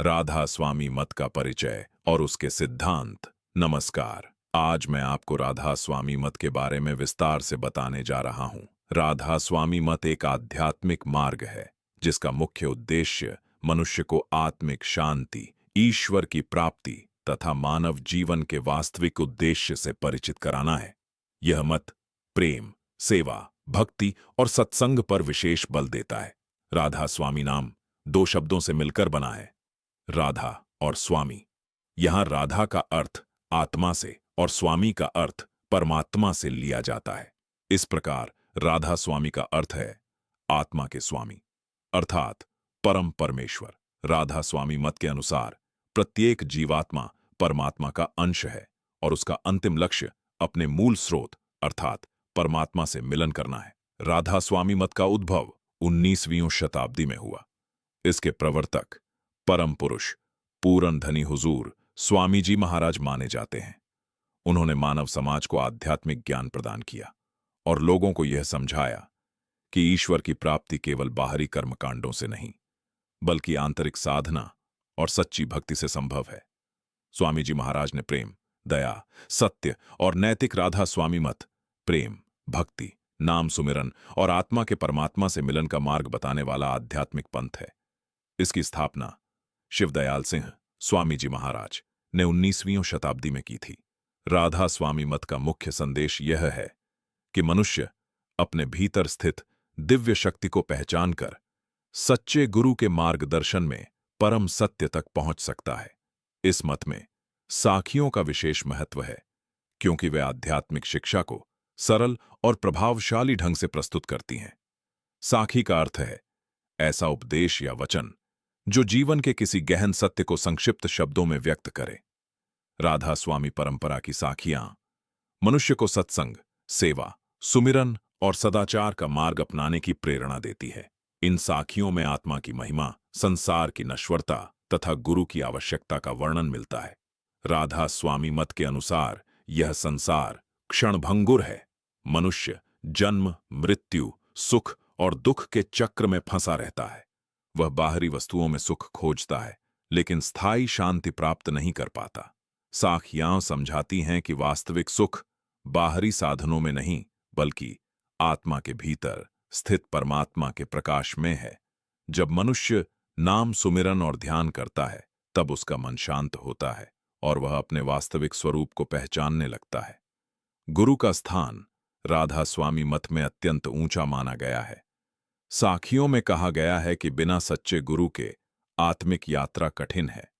राधा स्वामी मत का परिचय और उसके सिद्धांत। नमस्कार। आज मैं आपको राधा स्वामी मत के बारे में विस्तार से बताने जा रहा हूं। राधा स्वामी मत एक आध्यात्मिक मार्ग है जिसका मुख्य उद्देश्य मनुष्य को आत्मिक शांति, ईश्वर की प्राप्ति तथा मानव जीवन के वास्तविक उद्देश्य से परिचित कराना है। यह मत प्रेम, सेवा, भक्ति और सत्संग पर विशेष बल देता है। राधा स्वामी नाम दो शब्दों से मिलकर बना है, राधा और स्वामी। यहां राधा का अर्थ आत्मा से और स्वामी का अर्थ परमात्मा से लिया जाता है। इस प्रकार राधा स्वामी का अर्थ है आत्मा के स्वामी अर्थात परम परमेश्वर। राधा स्वामी मत के अनुसार प्रत्येक जीवात्मा परमात्मा का अंश है और उसका अंतिम लक्ष्य अपने मूल स्रोत अर्थात परमात्मा से मिलन करना है। राधा स्वामी मत का उद्भव 19वीं शताब्दी में हुआ। इसके प्रवर्तक परम पुरुष पूरन धनी हुजूर स्वामी जी महाराज माने जाते हैं। उन्होंने मानव समाज को आध्यात्मिक ज्ञान प्रदान किया और लोगों को यह समझाया कि ईश्वर की प्राप्ति केवल बाहरी कर्मकांडों से नहीं बल्कि आंतरिक साधना और सच्ची भक्ति से संभव है। स्वामी जी महाराज ने प्रेम, दया, सत्य और नैतिक राधा स्वामी मत प्रेम, भक्ति, नाम सुमिरन और आत्मा के परमात्मा से मिलन का मार्ग बताने वाला आध्यात्मिक पंथ है। इसकी स्थापना शिवदयाल सिंह स्वामी जी महाराज ने 19वीं शताब्दी में की थी। राधा स्वामी मत का मुख्य संदेश यह है कि मनुष्य अपने भीतर स्थित दिव्य शक्ति को पहचानकर सच्चे गुरु के मार्गदर्शन में परम सत्य तक पहुंच सकता है। इस मत में साखियों का विशेष महत्व है क्योंकि वे आध्यात्मिक शिक्षा को सरल और प्रभावशाली ढंग से प्रस्तुत करती हैं। साखी का अर्थ है ऐसा उपदेश या वचन जो जीवन के किसी गहन सत्य को संक्षिप्त शब्दों में व्यक्त करे। राधा स्वामी परंपरा की साखियां मनुष्य को सत्संग, सेवा, सुमिरन और सदाचार का मार्ग अपनाने की प्रेरणा देती है। इन साखियों में आत्मा की महिमा, संसार की नश्वरता तथा गुरु की आवश्यकता का वर्णन मिलता है। राधा स्वामी मत के अनुसार यह संसार क्षणभंगुर है। मनुष्य जन्म, मृत्यु, सुख और दुख के चक्र में फंसा रहता है। वह बाहरी वस्तुओं में सुख खोजता है लेकिन स्थायी शांति प्राप्त नहीं कर पाता। साखियां समझाती हैं कि वास्तविक सुख बाहरी साधनों में नहीं बल्कि आत्मा के भीतर स्थित परमात्मा के प्रकाश में है। जब मनुष्य नाम सुमिरन और ध्यान करता है तब उसका मन शांत होता है और वह अपने वास्तविक स्वरूप को पहचानने लगता है। गुरु का स्थान राधा स्वामी मत में अत्यंत ऊंचा माना गया है। साखियों में कहा गया है कि बिना सच्चे गुरु के आत्मिक यात्रा कठिन है।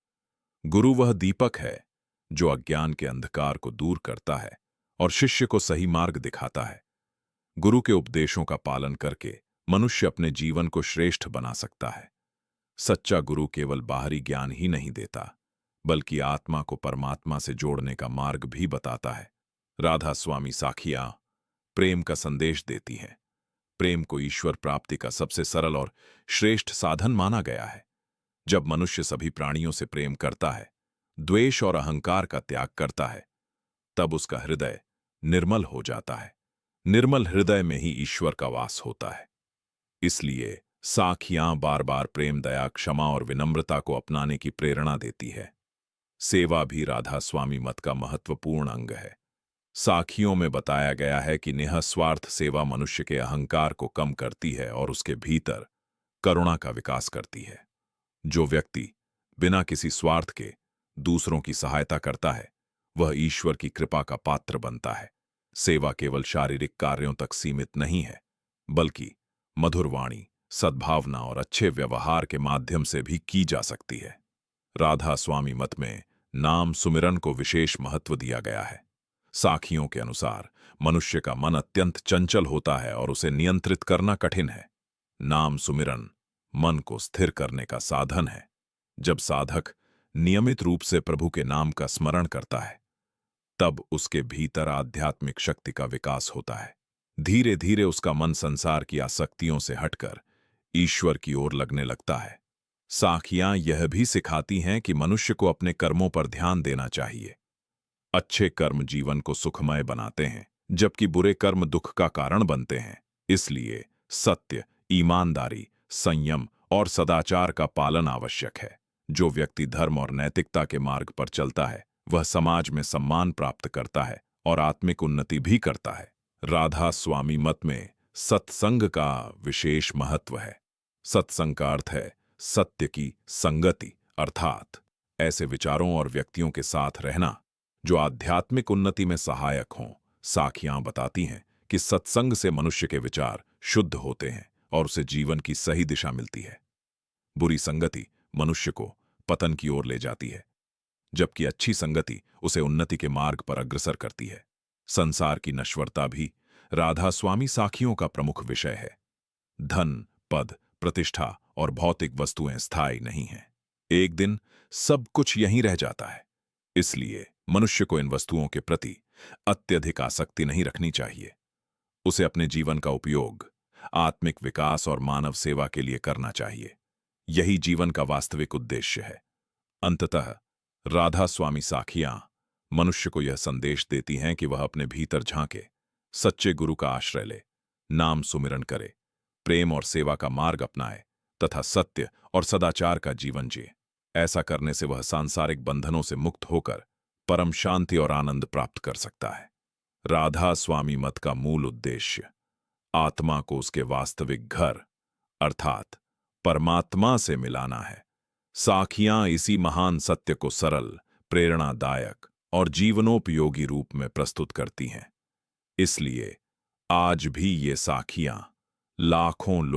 गुरु वह दीपक है जो अज्ञान के अंधकार को दूर करता है और शिष्य को सही मार्ग दिखाता है। गुरु के उपदेशों का पालन करके मनुष्य अपने जीवन को श्रेष्ठ बना सकता है। सच्चा गुरु केवल बाहरी ज्ञान ही नहीं देता बल्कि आत्मा को परमात्मा से जोड़ने का मार्ग भी बताता है। राधा स्वामी साखियां प्रेम का संदेश देती हैं। प्रेम को ईश्वर प्राप्ति का सबसे सरल और श्रेष्ठ साधन माना गया है। जब मनुष्य सभी प्राणियों से प्रेम करता है, द्वेष और अहंकार का त्याग करता है, तब उसका हृदय निर्मल हो जाता है। निर्मल हृदय में ही ईश्वर का वास होता है। इसलिए साखियां बार बार प्रेम, दया, क्षमा और विनम्रता को अपनाने की प्रेरणा देती है। सेवा भी राधा स्वामी मत का महत्वपूर्ण अंग है। साखियों में बताया गया है कि निःस्वार्थ सेवा मनुष्य के अहंकार को कम करती है और उसके भीतर करुणा का विकास करती है। जो व्यक्ति बिना किसी स्वार्थ के दूसरों की सहायता करता है वह ईश्वर की कृपा का पात्र बनता है। सेवा केवल शारीरिक कार्यों तक सीमित नहीं है बल्कि मधुर वाणी, सद्भावना और अच्छे व्यवहार के माध्यम से भी की जा सकती है। राधा स्वामी मत में नाम सुमिरन को विशेष महत्व दिया गया है। साखियों के अनुसार मनुष्य का मन अत्यंत चंचल होता है और उसे नियंत्रित करना कठिन है। नाम सुमिरन मन को स्थिर करने का साधन है। जब साधक नियमित रूप से प्रभु के नाम का स्मरण करता है तब उसके भीतर आध्यात्मिक शक्ति का विकास होता है। धीरे धीरे उसका मन संसार की आसक्तियों से हटकर ईश्वर की ओर लगने लगता है। साखियां यह भी सिखाती हैं कि मनुष्य को अपने कर्मों पर ध्यान देना चाहिए। अच्छे कर्म जीवन को सुखमय बनाते हैं जबकि बुरे कर्म दुख का कारण बनते हैं। इसलिए सत्य, ईमानदारी, संयम और सदाचार का पालन आवश्यक है। जो व्यक्ति धर्म और नैतिकता के मार्ग पर चलता है वह समाज में सम्मान प्राप्त करता है और आत्मिक उन्नति भी करता है। राधा स्वामी मत में सत्संग का विशेष महत्व है। सत्संग का अर्थ है सत्य की संगति, अर्थात ऐसे विचारों और व्यक्तियों के साथ रहना जो आध्यात्मिक उन्नति में सहायक हों। साखियां बताती हैं कि सत्संग से मनुष्य के विचार शुद्ध होते हैं और उसे जीवन की सही दिशा मिलती है। बुरी संगति मनुष्य को पतन की ओर ले जाती है, जबकि अच्छी संगति उसे उन्नति के मार्ग पर अग्रसर करती है। संसार की नश्वरता भी राधा स्वामी साखियों का प्रमुख विषय है। धन, पद, प्रतिष्ठा और भौतिक वस्तुएं स्थायी नहीं हैं। एक दिन सब कुछ यहीं रह जाता है। इसलिए मनुष्य को इन वस्तुओं के प्रति अत्यधिक आसक्ति नहीं रखनी चाहिए। उसे अपने जीवन का उपयोग आत्मिक विकास और मानव सेवा के लिए करना चाहिए। यही जीवन का वास्तविक उद्देश्य है। अंततः राधा स्वामी साखियां मनुष्य को यह संदेश देती हैं कि वह अपने भीतर झांके, सच्चे गुरु का आश्रय ले, नाम सुमिरन करे, प्रेम और सेवा का मार्ग अपनाए तथा सत्य और सदाचार का जीवन जिए। ऐसा करने से वह सांसारिक बंधनों से मुक्त होकर परम शांति और आनंद प्राप्त कर सकता है। राधा स्वामी मत का मूल उद्देश्य आत्मा को उसके वास्तविक घर अर्थात परमात्मा से मिलाना है। साखियां इसी महान सत्य को सरल, प्रेरणादायक और जीवनोपयोगी रूप में प्रस्तुत करती हैं। इसलिए आज भी ये साखियां लाखों